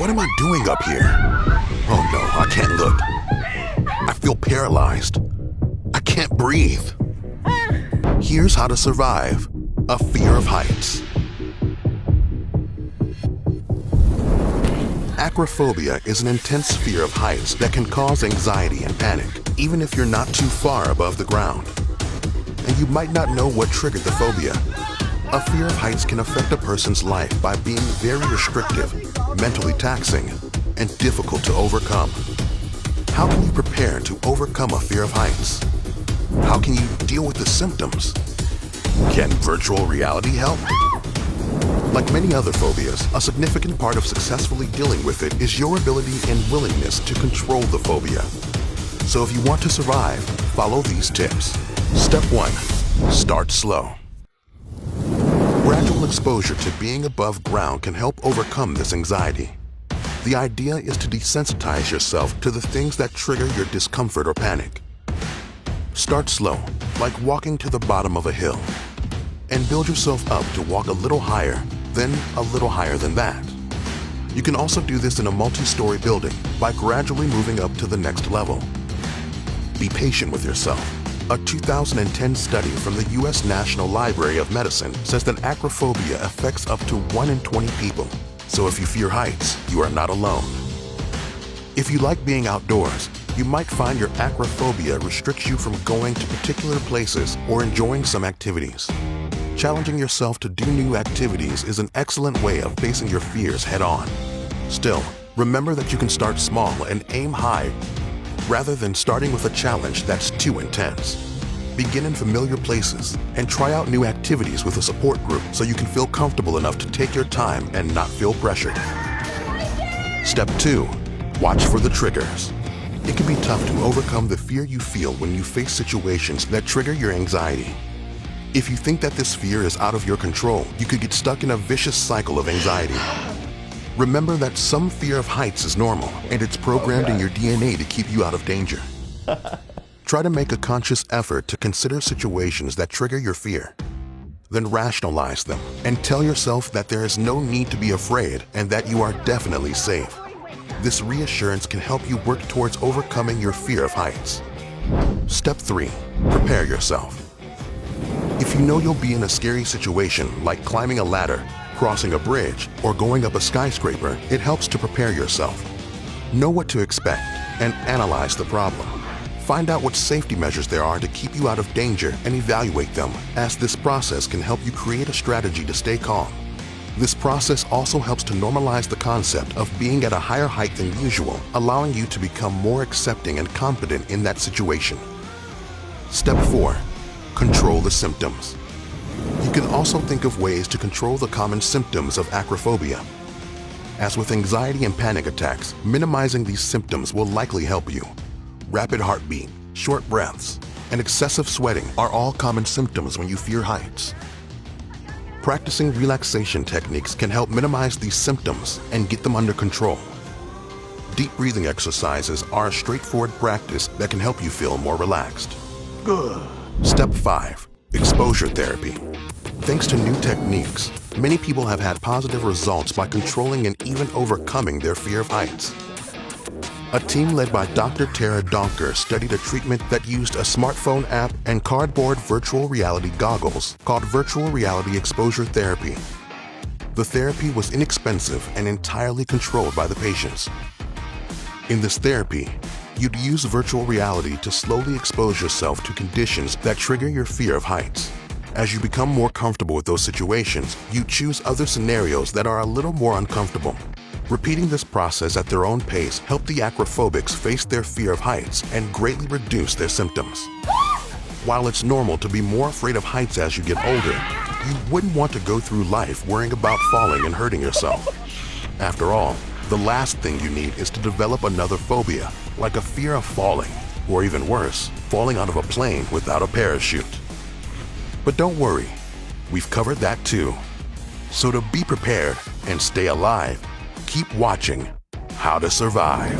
What am I doing up here? Oh no, I can't look. I feel paralyzed. I can't breathe. Here's how to survive a fear of heights. Acrophobia is an intense fear of heights that can cause anxiety and panic, even if you're not too far above the ground. And you might not know what triggered the phobia. A fear of heights can affect a person's life by being very restrictive, mentally taxing, and difficult to overcome. How can you prepare to overcome a fear of heights? How can you deal with the symptoms? Can virtual reality help? Like many other phobias, a significant part of successfully dealing with it is your ability and willingness to control the phobia. So if you want to survive, follow these tips. Step 1. Start slow. Gradual exposure to being above ground can help overcome this anxiety. The idea is to desensitize yourself to the things that trigger your discomfort or panic. Start slow, like walking to the bottom of a hill, and build yourself up to walk a little higher, then a little higher than that. You can also do this in a multi-story building by gradually moving up to the next level. Be patient with yourself. A 2010 study from the U.S. National Library of Medicine says that acrophobia affects up to 1 in 20 people. So if you fear heights, you are not alone. If you like being outdoors, you might find your acrophobia restricts you from going to particular places or enjoying some activities. Challenging yourself to do new activities is an excellent way of facing your fears head-on. Still, remember that you can start small and aim high rather than starting with a challenge that's too intense. Begin in familiar places and try out new activities with a support group so you can feel comfortable enough to take your time and not feel pressured. Step 2. Watch for the triggers. It can be tough to overcome the fear you feel when you face situations that trigger your anxiety. If you think that this fear is out of your control, you could get stuck in a vicious cycle of anxiety. Remember that some fear of heights is normal, and it's programmed in your DNA to keep you out of danger. Try to make a conscious effort to consider situations that trigger your fear. Then rationalize them and tell yourself that there is no need to be afraid and that you are definitely safe. This reassurance can help you work towards overcoming your fear of heights. Step 3. Prepare yourself. If you know you'll be in a scary situation like climbing a ladder, crossing a bridge, or going up a skyscraper, it helps to prepare yourself. Know what to expect and analyze the problem. Find out what safety measures there are to keep you out of danger and evaluate them, as this process can help you create a strategy to stay calm. This process also helps to normalize the concept of being at a higher height than usual, allowing you to become more accepting and confident in that situation. Step 4. Control the symptoms. You can also think of ways to control the common symptoms of acrophobia. As with anxiety and panic attacks, minimizing these symptoms will likely help you. Rapid heartbeat, short breaths, and excessive sweating are all common symptoms when you fear heights. Practicing relaxation techniques can help minimize these symptoms and get them under control. Deep breathing exercises are a straightforward practice that can help you feel more relaxed. Good. Step 5. Exposure therapy. Thanks to new techniques, many people have had positive results by controlling and even overcoming their fear of heights. A team led by Dr. Tara Donker studied a treatment that used a smartphone app and cardboard virtual reality goggles called Virtual Reality Exposure Therapy. The therapy was inexpensive and entirely controlled by the patients. In this therapy, you'd use virtual reality to slowly expose yourself to conditions that trigger your fear of heights. As you become more comfortable with those situations, you choose other scenarios that are a little more uncomfortable. Repeating this process at their own pace helped the acrophobics face their fear of heights and greatly reduce their symptoms. While it's normal to be more afraid of heights as you get older, you wouldn't want to go through life worrying about falling and hurting yourself. After all, the last thing you need is to develop another phobia, like a fear of falling, or even worse, falling out of a plane without a parachute. But don't worry, we've covered that too. So to be prepared and stay alive, keep watching How to Survive.